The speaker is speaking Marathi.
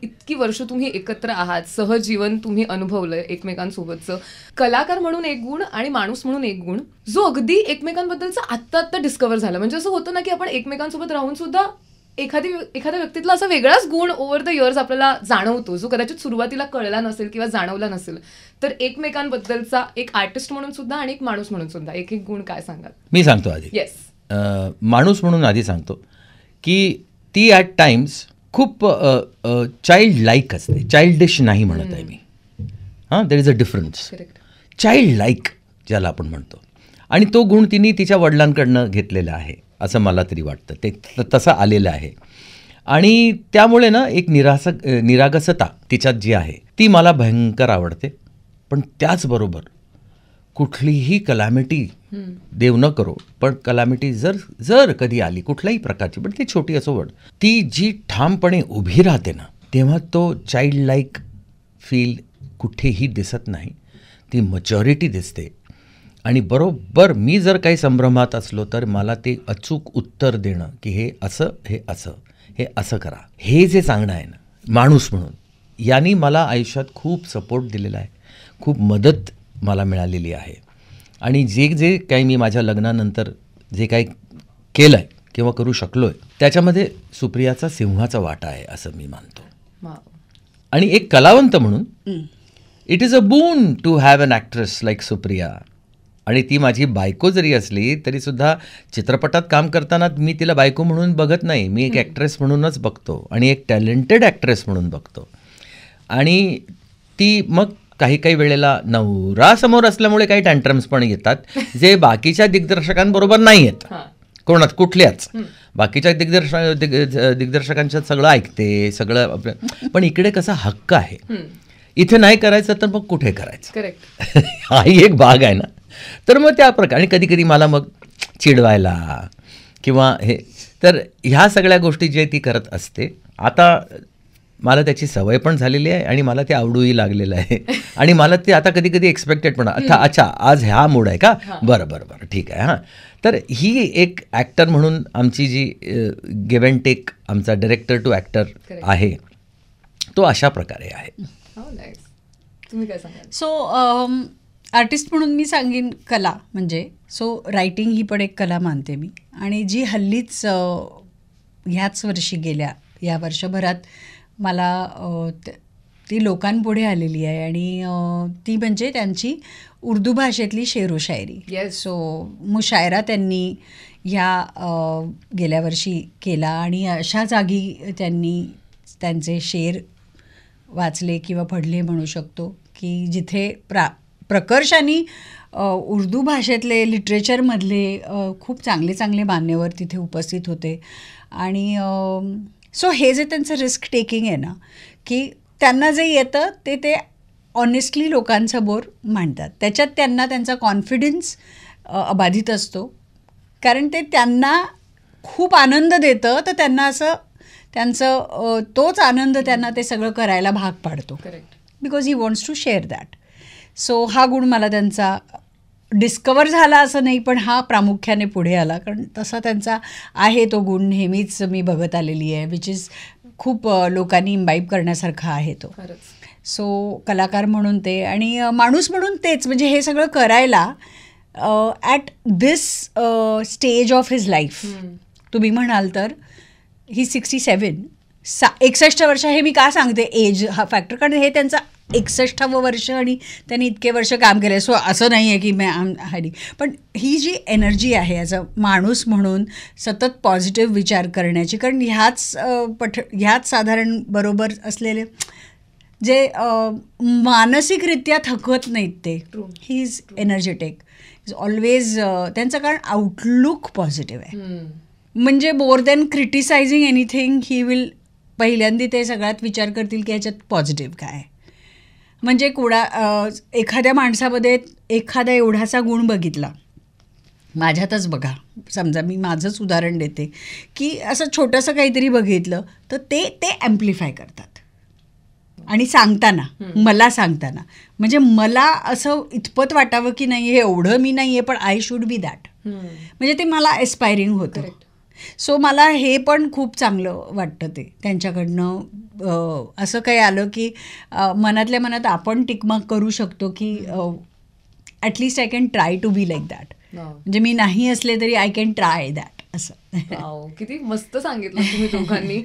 इतकी वर्ष तुम्ही एकत्र आहात, सहजीवन तुम्ही अनुभवलंय एकमेकांसोबतचं. कलाकार म्हणून एक गुण आणि माणूस म्हणून एक गुण, जो अगदी एकमेकांबद्दलचा आत्ता डिस्कवर झाला. म्हणजे असं होतं ना की आपण एकमेकांसोबत राहून सुद्धा एखाद्या व्यक्तीतला असा वेगळाच गुण ओव्हर द इयर्स आपल्याला जाणवतो, जो कदाचित सुरुवातीला कळला नसेल किंवा जाणवला नसेल. तर एकमेकांबद्दलचा एक आर्टिस्ट म्हणून सुद्धा आणि एक माणूस म्हणून सुद्धा एक एक गुण काय सांगाल? मी सांगतो आधी. येस. माणूस म्हणून आधी सांगतो की ती ॲट टाइम्स खूप चाइल्ड लाईक असते. चाइल्डिश नाही म्हणत आहे मी. There is a difference. Child like ज्याला आपण म्हणतो, आणि तो गुण तिने तिच्या वडिलांकडनं घेतलेला आहे असं मला तरी वाटतं. ते तसं आलेलं आहे. आणि त्यामुळे ना एक निरागसता तिच्यात जी आहे ती मला भयंकर आवडते. पण त्याचबरोबर कुठलीही कलॅमिटी, देव न करो, पण कलॅमिटी जर कधी आली कुठल्याही प्रकारची, पण ती छोटी असो वड, ती जी ठामपणे उभी राहते ना, तेव्हा तो चाइल्ड लाईक फील कुठेही दिसत नाही. ती मॅच्युरिटी दिसते. आणि बरोबर मी जर काही संभ्रमात असलो तर मला ते अचूक उत्तर देणं की हे असं, हे असं, हे असं करा, हे जे सांगणं आहे ना माणूस म्हणून, यांनी मला आयुष्यात खूप सपोर्ट दिलेला आहे. खूप मदत मला मिळालेली आहे. आणि जे काही मी माझ्या लग्नानंतर जे काही केलं आहे किंवा करू शकलो आहे, त्याच्यामध्ये सुप्रियाचा सिंहाचा वाटा आहे असं मी मानतो. आणि एक कलावंत म्हणून it is a boon to have an actress like Supriya. आणि ती माझी बायको जरी असली तरीसुद्धा चित्रपटात काम करताना मी तिला बायको म्हणून बघत नाही. मी एक ॲक्ट्रेस म्हणूनच बघतो आणि एक टॅलेंटेड ॲक्ट्रेस म्हणून बघतो. आणि ती मग काही वेळेला नवरा समोर असल्यामुळे काही टँट्रम्स पण येतात जे बाकीच्या दिग्दर्शकांबरोबर नाही आहेत. कुठल्याच बाकीच्या दिग्दर्शकांच्या सगळं ऐकते सगळं. पण इकडे कसा हक्क आहे, इथे नाही करायचं तर मग कुठे करायचं, हाही एक भाग आहे ना. तर मग त्या प्रकारे कधी कधी मला मग चिडवायला किंवा हे, तर ह्या सगळ्या गोष्टी जे ती करत असते, आता मला त्याची सवय पण झालेली आहे आणि मला ते आवडूही लागलेलं आहे. आणि मला ते आता कधी कधी एक्सपेक्टेड पण, अच्छा आज ह्या मूड आहे का, बरं ठीक आहे. तर ही एक ॲक्टर म्हणून आमची जी गिव्ह अँड टेक आमचा डायरेक्टर टू ॲक्टर आहे तो अशा प्रकारे आहे. तुम्ही काय सांगाल? सो आर्टिस्ट म्हणून मी सांगेन कला म्हणजे रायटिंग ही पण एक कला मानते मी. आणि जी हल्लीच ह्याच वर्षी या वर्षभरात मला ती लोकांपुढे आलेली आहे आणि ती म्हणजे त्यांची उर्दू भाषेतली शेर व शायरी. सो मुशायरा त्यांनी गेल्या वर्षी केला आणि अशा जागी त्यांनी त्यांचे शेर वाचले किंवा पढले म्हणू शकतो की जिथे प्रकर्षाने उर्दू भाषेतले लिटरेचरमधले खूप चांगले मान्यवर तिथे उपस्थित होते. आणि सो हे जे त्यांचं रिस्क टेकिंग आहे ना, की त्यांना जे येतं ते ऑनेस्टली लोकांसमोर मांडतात. त्याच्यात त्यांना त्यांचा कॉन्फिडन्स अबाधित असतो, कारण ते त्यांना खूप आनंद देतं. तर त्यांना असं त्यांचं तोच आनंद त्यांना ते सगळं करायला भाग पाडतो, because he wants to share that. So हा गुण मला त्यांचा डिस्कवर झाला असं नाही, पण हा प्रामुख्याने पुढे आला, कारण तसा त्यांचा आहे तो गुण नेहमीच मी बघत आलेली आहे, विच इज खूप लोकांनी इम्बाईब करण्यासारखा आहे तो. सो कलाकार म्हणून ते आणि माणूस म्हणून तेच, म्हणजे हे सगळं करायला at this stage of his life. तुम्ही म्हणाल तर ही 67 61 वर्ष. हे मी का सांगते एज हा फॅक्टर, कारण हे त्यांचा 61वं वर्ष आणि त्यांनी इतके वर्ष काम केलं. सो असं नाही आहे की मी पण ही जी एनर्जी आहे ॲज अ माणूस म्हणून सतत पॉझिटिव्ह विचार करण्याची, कारण ह्याच साधारण बरोबर असलेले जे मानसिकरित्या थकवत नाहीत ते, he is energetic, is always. त्यांचं कारण आउटलुक पॉझिटिव्ह आहे. म्हणजे more than criticizing anything he will पहिल्यांदा ते सगळ्यात विचार करतील की ह्याच्यात पॉझिटिव्ह काय आहे. म्हणजे एखाद्या माणसामध्ये एखादा एवढासा गुण बघितला, माझ्यातच बघा, समजा मी माझंच उदाहरण देते की असं छोटंसं काहीतरी बघितलं तर ते ॲम्प्लिफाय करतात. आणि मला सांगताना म्हणजे मला असं इतपत वाटावं की नाही हे एवढं मी नाही आहे, पण आय शूड बी दॅट. म्हणजे ते मला एस्पायरिंग होतं. सो मला हे पण खूप चांगलं वाटतं ते त्यांच्याकडनं. असं काही आलं की मनातल्या मनात आपण टिकमार्क करू शकतो की at least I can try to be like that. म्हणजे मी नाही असले तरी आय कॅन ट्राय दॅट असं. किती मस्त सांगितलं तुम्ही दोघांनी.